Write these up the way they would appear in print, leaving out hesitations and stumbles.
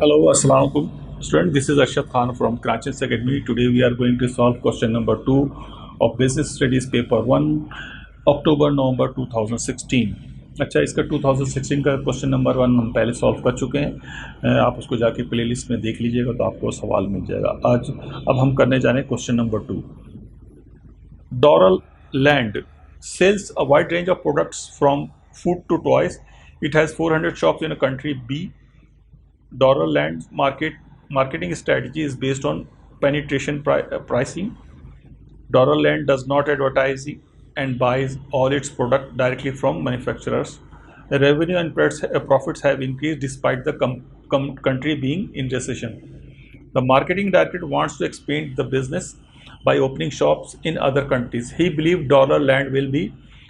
Hello, Assalamu alaikum. Student, this is Arshad Khan from Kranchins Academy. Today we are going to solve question number 2 of Business Studies paper 1, October November 2016. अच्छा, इसका 2016 का question number 1 हम पहले solve कर चुके हैं। आप उसको जाके प्लेलिस्ट में देख लीजिएगा तो आपको सवाल मिल जाएगा। अब हम करने जा रहे हैं question number 2। Doral Land sells a wide range of products from food to toys. It has 400 shops in a country B. Doral Land's marketing strategy is based on penetration pricing. Doral Land does not advertise and buys all its product directly from manufacturers. The revenue and profits have increased despite the country being in recession. The marketing director wants to expand the business by opening shops in other countries. He believes Doral Land will be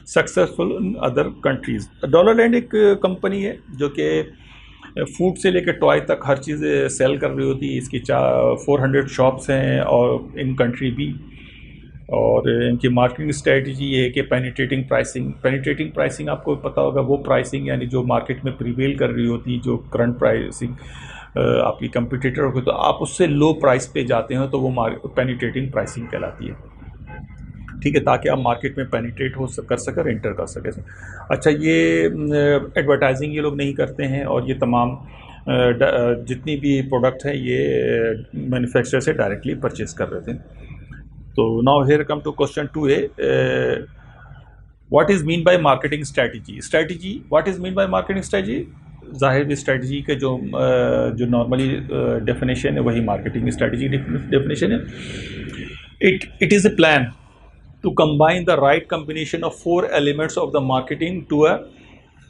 successful in other countries. Dollar land एक company है जो कि food से लेकर toy तक हर चीज़ cell कर रही होती है। इसकी 400 शॉप्स हैं और इन कंट्री भी। और इनकी मार्केटिंग स्ट्रेटजी ये है कि पेनिट्रेटिंग प्राइसिंग आपको पता होगा, वो प्राइसिंग यानी जो मार्केट में प्रिवेल कर रही होती है, जो करंट प्राइसिंग आपकी कंपटीटर होगी तो आप उससे लो प्राइस पे जाते हो तो वो पेनिट्रेटिंग प्राइसिंग कहलाती है। ठीक है, ताकि आप मार्केट में पेनिट्रेट कर सकें, एंटर कर सकें। अच्छा, ये एडवर्टाइजिंग ये लोग नहीं करते हैं और ये तमाम जितनी भी प्रोडक्ट है ये मैन्युफैक्चरर से डायरेक्टली परचेज कर रहे थे। तो now here come to question 2A। What is mean by marketing strategy what is mean by marketing strategy? ज़ाहिर भी स्ट्रैटेजी के जो नॉर्मली डेफिनेशन है वही मार्केटिंग स्ट्रैटेजी डेफिनेशन है। It is a plan to combine the right combination of 4 elements of the marketing to a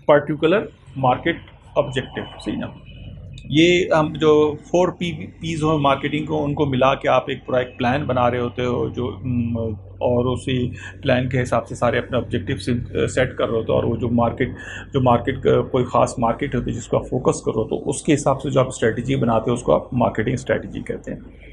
particular market objective। सही ना, ये हम जो 4 P's हो मार्केटिंग को, उनको मिला के आप एक पूरा एक प्लान बना रहे होते हो जो और उसी प्लान के हिसाब से सारे अपने ऑब्जेक्टिव सेट कर रहे होते हो और वो जो मार्केट कोई ख़ास मार्केट होती है जिसको आप फोकस करो तो उसके हिसाब से जो आप स्ट्रेटजी बनाते हो उसको आप मार्केटिंग स्ट्रेटजी कहते हैं।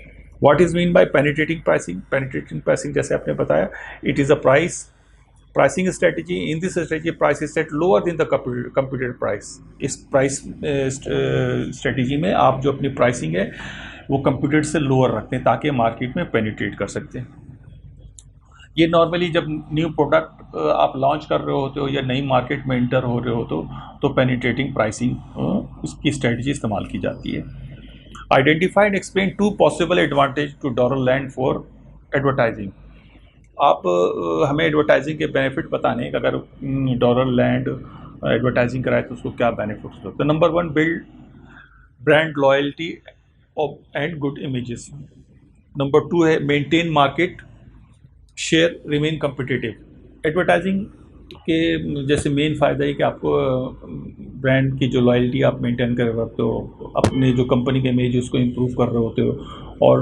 What is mean by penetrating pricing? Penetrating pricing जैसे आपने बताया, it is a pricing strategy. In this strategy, price is set lower than the computed price. इस प्राइस स्ट्रेटजी में आप जो अपनी प्राइसिंग है वो कंप्यूटेड से लोअर रखते हैं ताकि मार्केट में पेनिट्रेट कर सकते हैं। ये नॉर्मली जब न्यू प्रोडक्ट आप लॉन्च कर रहे होते हो या नई मार्केट में एंटर हो रहे हो तो पेनिट्रेटिंग प्राइसिंग इसकी स्ट्रेटजी इस्तेमाल की जाती है। Identify and explain 2 possible advantage to Doral Land for advertising। आप हमें एडवर्टाइजिंग के बेनिफिट बताने हैं कि अगर डॉलर लैंड एडवर्टाइजिंग कराए तो उसको क्या बेनिफिट्स होते हैं। Number 1, build brand loyalty and good images. Number 2 है maintain market share remain competitive. Advertising के जैसे मेन फ़ायदा है कि आपको ब्रांड की जो लॉयल्टी आप मेंटेन कर रहे होते हो, अपने जो कंपनी के इमेज उसको इम्प्रूव कर रहे होते हो और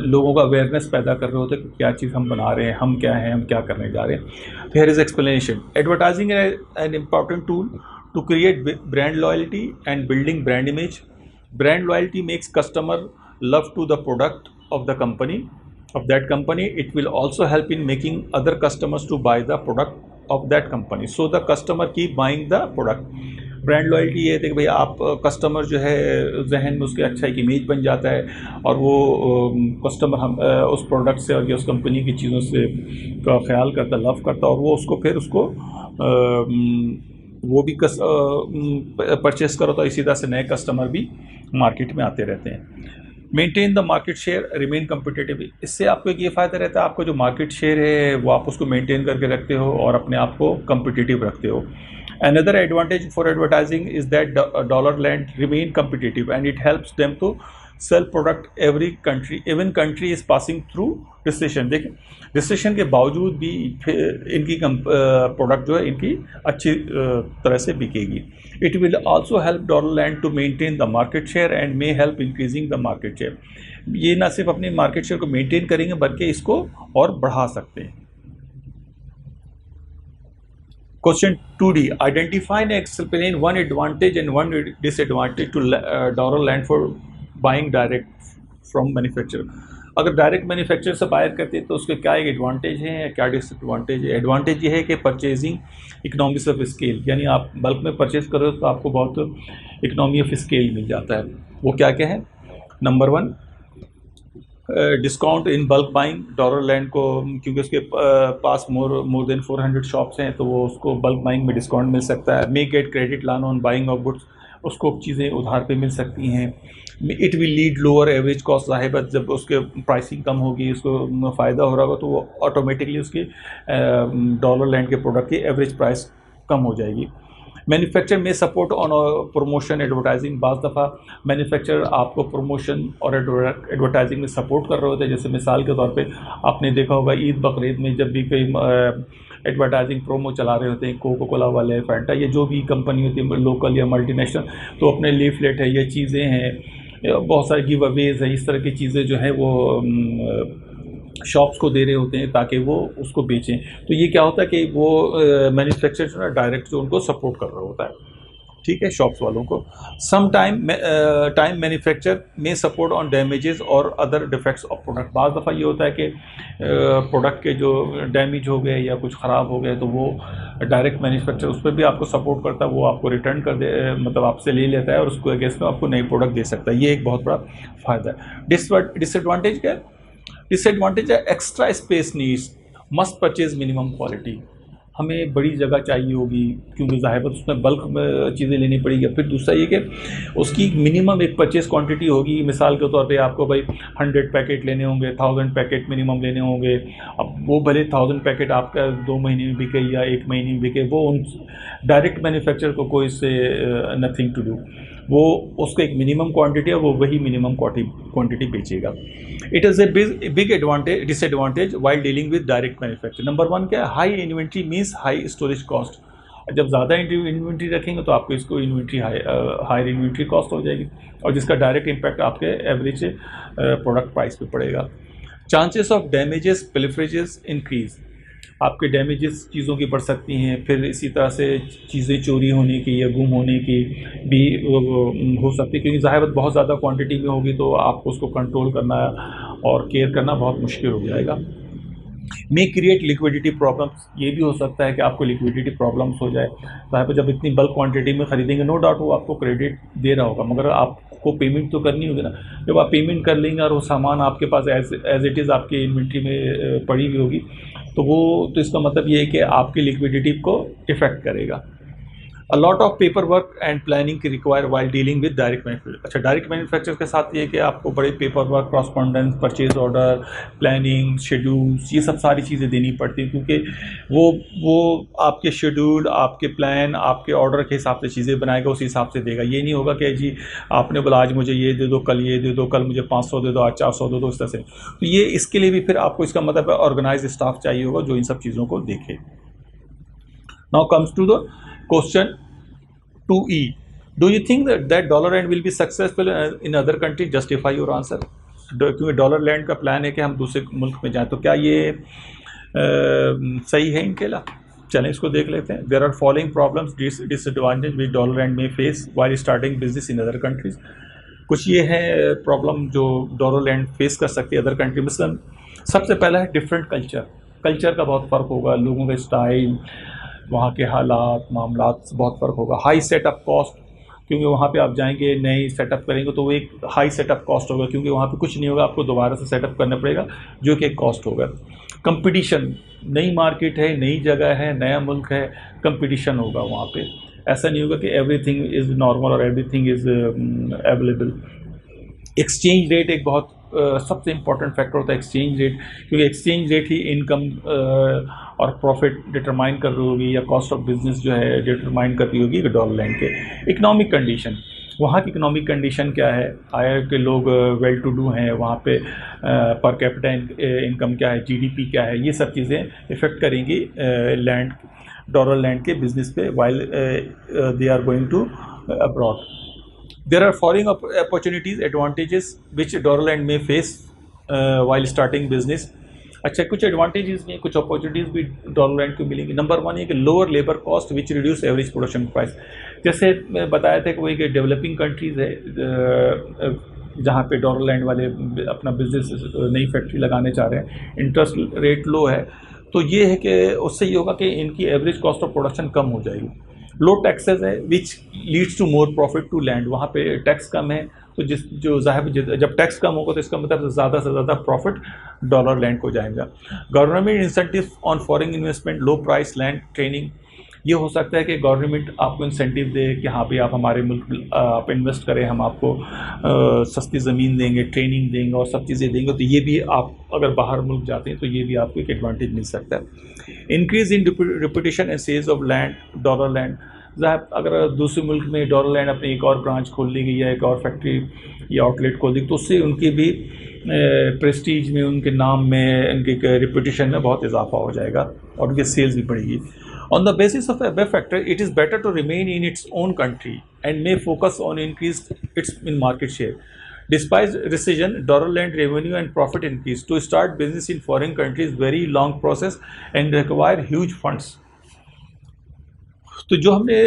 लोगों का अवेयरनेस पैदा कर रहे होते हैं कि क्या चीज़ हम बना रहे हैं, हम क्या हैं, हम क्या करने जा रहे हैं। तो here is explanation. Advertising an important tool to create brand loyalty and building brand image. Brand loyalty makes customer love to the product of the company of that company. It will also help in making other customers to buy the product of that company, so the customer keep buying the product। Brand loyalty ये है कि भाई आप customer जो है जहन में उसके अच्छा एक इमेज बन जाता है और वो कस्टमर हम उस प्रोडक्ट से और उस कंपनी की चीज़ों से का ख्याल करता, लव करता और वो उसको फिर उसको वो भी परचेस करो तो इसी तरह से नए कस्टमर भी मार्केट में आते रहते हैं। Maintain the market share remain competitive. इससे आपको एक ये फ़ायदा रहता है, आपको जो मार्केट शेयर है वो आप उसको मेंटेन करके रखते हो और अपने आप को कम्पिटिटिव रखते हो। Another advantage for advertising is that Dollar Land remain competitive and it helps them to sell product every country, even country is passing through recession। देखें, रिसेशन के बावजूद भी इनकी प्रोडक्ट जो है इनकी अच्छी तरह से बिकेगी। It will also help dollar land to maintain the market share and may help increasing the market share. ये ना सिर्फ अपनी मार्केट शेयर को मेंटेन करेंगे बल्कि इसको और बढ़ा सकते हैं। Question 2D, identify and explain one advantage and one disadvantage to Doral Land for buying direct from manufacturer। अगर डायरेक्ट मैन्युफैक्चरर से बायर करते हैं तो उसके क्या एक एडवांटेज है या क्या डिसएडवांटेज है? एडवांटेज ये है कि परचेजिंग इकोनॉमिक्स ऑफ स्केल, यानी आप बल्क में परचेज करो तो आपको बहुत इकोनॉमी ऑफ स्केल मिल जाता है। वो क्या क्या है? Number one, discount in bulk buying. Dollar land को क्योंकि उसके पास मोर देन 400 शॉप्स हैं तो वो उसको बल्क बाइंग में डिस्काउंट मिल सकता है। मे gate credit lawn on buying of goods, उसको चीज़ें उधार पे मिल सकती हैं। It will lead lower average cost, ज़ाहिर है जब उसके प्राइसिंग कम होगी, उसको फ़ायदा हो रहा होगा तो वो ऑटोमेटिकली उसकी डॉलर लैंड के प्रोडक्ट की एवरेज प्राइस कम हो जाएगी। मैन्युफैक्चर में सपोर्ट ऑन प्रमोशन एडवर्टाइजिंग। बाज़ दफ़ा मैन्युफैक्चर आपको प्रमोशन और एडवर्टाइजिंग में सपोर्ट कर रहे होते हैं। जैसे मिसाल के तौर पे आपने देखा होगा ईद बकरीद में जब भी कोई एडवर्टाइजिंग प्रोमो चला रहे होते हैं, कोको कोला वाले, फैंटा, ये जो भी कंपनी होती है लोकल या मल्टीनेशनल, तो अपने लीफलेट है, ये चीज़ें हैं, बहुत सारे गिव अवेज है, इस तरह की चीज़ें जो हैं वो शॉप्स को दे रहे होते हैं ताकि वो उसको बेचें। तो ये क्या होता है कि वो मैन्युफैक्चरर जो है डायरेक्ट जो उनको सपोर्ट कर रहा होता है, ठीक है, शॉप्स वालों को। सम टाइम मैन्युफैक्चर में सपोर्ट ऑन डैमेजेस और अदर डिफेक्ट्स ऑफ प्रोडक्ट। बाज़ दफ़ा ये होता है कि प्रोडक्ट के जो डैमेज हो गए या कुछ ख़राब हो गए तो वो डायरेक्ट मैन्युफैक्चर उस पर भी आपको सपोर्ट करता है, वो आपको रिटर्न कर दे, मतलब आपसे ले लेता है और उसको अगेंस्ट में आपको नई प्रोडक्ट दे सकता है। ये एक बहुत बड़ा फ़ायदा है। डिसएडवांटेज क्या है? डिसएडवांटेज है extra space needs, must purchase minimum quality. हमें बड़ी जगह चाहिए होगी क्योंकि ज़ाहिर उसमें बल्क में चीज़ें लेनी पड़ेगी। फिर दूसरा ये कि उसकी मिनिमम एक परचेज क्वांटिटी होगी। मिसाल के तौर पे आपको भाई 100 पैकेट लेने होंगे, 1000 पैकेट मिनिमम लेने होंगे। अब वो भले 1000 पैकेट आपका 2 महीने में बिके या 1 महीने में बिके, वो उन डायरेक्ट मैन्युफैक्चर को कोई से नथिंग टू डू। वो उसको एक मिनिमम क्वांटिटी है, वो वही मिनिमम क्वांटिटी बेचेगा। It is a big disadvantage while dealing with direct manufacture. Number one क्या है? High inventory means high storage cost. जब ज़्यादा इन्वेंट्री रखेंगे तो आपको इसको इन्वेंट्री हायर इन्वेंट्री कॉस्ट हो जाएगी और जिसका डायरेक्ट इम्पैक्ट आपके एवरेज प्रोडक्ट प्राइस पे पड़ेगा। चांसेस ऑफ डैमेजेस प्लिफरेजेस इंक्रीज, आपके डैमेजेस चीज़ों की बढ़ सकती हैं। फिर इसी तरह से चीज़ें चोरी होने की या गुम होने की भी हो सकती है, क्योंकि ज़ाहिर बहुत ज़्यादा क्वांटिटी में होगी तो आपको उसको कंट्रोल करना और केयर करना बहुत मुश्किल हो जाएगा। मे क्रिएट लिक्विडिटी प्रॉब्लम्स, ये भी हो सकता है कि आपको लिक्विडिटी प्रॉब्लम्स हो जाए। ज़ाहिर जब इतनी बल्क क्वांटिटी में ख़रीदेंगे, नो डाउट वो आपको क्रेडिट दे रहा होगा, मगर आपको पेमेंट तो करनी होगी ना। जब आप पेमेंट कर लेंगे और वो सामान आपके पास एज इट इज़ आपकी इन्वेंट्री में पड़ी हुई होगी तो इसका मतलब ये है कि आपकी लिक्विडिटी को इफ़ेक्ट करेगा। A lot of paper work and planning की require while dealing with direct manufacture. अच्छा, डायरेक्ट मैन्युफैक्चर के साथ ये कि आपको बड़े paper work, correspondence, purchase order, planning, schedules, ये सब सारी चीज़ें देनी पड़ती हैं, क्योंकि वो आपके शेड्यूल, आपके प्लान, आपके ऑर्डर के हिसाब से चीज़ें बनाएगा, उस हिसाब से देगा। ये नहीं होगा कि जी आपने बोला आज मुझे ये दे दो, कल ये दे दो, कल मुझे 500 दे दो, आज 400 दे दो, इस तरह से। तो ये इसके लिए भी फिर आपको इसका मतलब ऑर्गेनाइज स्टाफ चाहिए होगा जो इन सब चीज़ों को देखे। Now comes to the question 2E. Do you think that dollar land will be successful in other countries? Justify your answer. क्योंकि डॉलर लैंड का प्लान है कि हम दूसरे मुल्क में जाएं, तो क्या ये सही है इनके लिए? चलें इसको देख लेते हैं। There are following problems disadvantage which dollar land में face while starting business in other countries. कुछ ये है प्रॉब्लम जो डॉलर लैंड फेस कर सकती है अदर कंट्री। मतलब सबसे पहला है डिफरेंट कल्चर का बहुत फ़र्क होगा, लोगों का स्टाइल, वहाँ के हालात मामलात बहुत फ़र्क होगा। हाई सेटअप कॉस्ट, क्योंकि वहाँ पे आप जाएंगे नई सेटअप करेंगे तो वो एक हाई सेटअप कॉस्ट होगा, क्योंकि वहाँ पे कुछ नहीं होगा, आपको दोबारा से सेटअप करना पड़ेगा जो कि एक कॉस्ट होगा। कंपटीशन, नई मार्केट है, नई जगह है, नया मुल्क है, कंपटीशन होगा वहाँ पे। ऐसा नहीं होगा कि एवरीथिंग इज़ नॉर्मल और everything is available. Exchange rate एक बहुत सबसे इम्पॉर्टेंट फैक्टर होता है एक्सचेंज रेट, क्योंकि एक्सचेंज रेट ही इनकम और प्रॉफिट डिटरमाइन कर रही होगी या कॉस्ट ऑफ बिजनेस जो है डिटरमाइन कर रही होगी डॉलर लैंड के। इकोनॉमिक कंडीशन, वहाँ की इकोनॉमिक कंडीशन क्या है, आया के लोग वेल टू डू हैं, वहाँ पे पर कैपिटा इनकम क्या है, जीडीपी क्या है, ये सब चीज़ें इफ़ेक्ट करेंगी लैंड, डॉलर लैंड के बिजनेस पे while they are going to abroad. There are foreign opportunities, advantages which dollar land may face while starting business. अच्छा, कुछ एडवांटेजेस भी हैं, कुछ अपॉर्चुनिटीज़ भी डॉलर लैंड को मिलेंगी। नंबर वन है कि lower labour cost which reduce average production price. जैसे मैं बताया था कि वही कि डेवलपिंग कंट्रीज़ है, जहाँ पे डॉलरलैंड वाले अपना बिजनेस नई फैक्ट्री लगाने चाह रहे हैं, इंटरेस्ट रेट लो है, तो ये है कि उससे ये होगा कि इनकी एवरेज कॉस्ट ऑफ प्रोडक्शन कम हो जाएगी। लो टैक्सेस है which leads to more profit to land, वहाँ पे टैक्स कम है, तो जब टैक्स कम होगा तो इसका मतलब ज़्यादा से ज़्यादा प्रॉफिट डॉलरलैंड को जाएगा। Government incentive on foreign investment, low price land training, ये हो सकता है कि गवर्नमेंट आपको इंसेंटिव दे कि हाँ भाई आप हमारे मुल्क आप इन्वेस्ट करें, हम आपको सस्ती ज़मीन देंगे, ट्रेनिंग देंगे और सब चीज़ें देंगे, तो ये भी आप अगर बाहर मुल्क जाते हैं तो ये भी आपको एक एडवांटेज मिल सकता है। Increase in reputation and sales of land, dollar land, अगर दूसरे मुल्क में डॉलरलैंड अपनी एक और ब्रांच खोल ली गई या एक और फैक्ट्री या आउटलेट खोल दी, तो उससे उनकी भी प्रेस्टीज में, उनके नाम में, उनके रिपुटेशन में बहुत इजाफा हो जाएगा और उनकी सेल्स भी बढ़ेगी। On the basis of above factor, it is better to remain in its own country and may focus on increased its in market share. Despite recession, dollar-led revenue and profit increase. To start business in foreign countries is very long process and require huge funds. तो जो हमने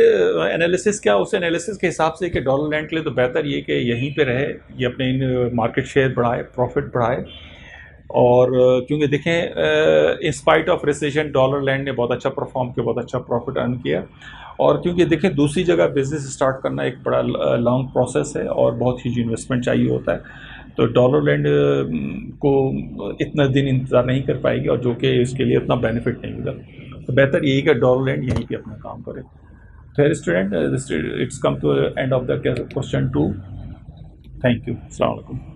analysis किया उस analysis के हिसाब से कि डॉलरलैंड के लिए तो बेहतर ये कि यहीं पे रहे, ये अपने मार्केट शेयर बढ़ाए, प्रॉफिट बढ़ाए, और क्योंकि देखें इन स्पाइट ऑफ रिसेशन डॉलरलैंड ने बहुत अच्छा परफॉर्म किया, बहुत अच्छा प्रॉफिट अर्न किया, और क्योंकि देखें दूसरी जगह बिजनेस स्टार्ट करना एक बड़ा लॉन्ग प्रोसेस है और बहुत ही इन्वेस्टमेंट चाहिए होता है, तो डॉलरलैंड को इतना दिन इंतज़ार नहीं कर पाएगी और जो कि इसके लिए इतना बेनिफिट नहीं होगा, तो बेहतर यही कि डॉलरलैंड यहीं पे अपना काम करे। तो student, it's come to end of the question 2। Thank you. अस्सलाम वालेकुम।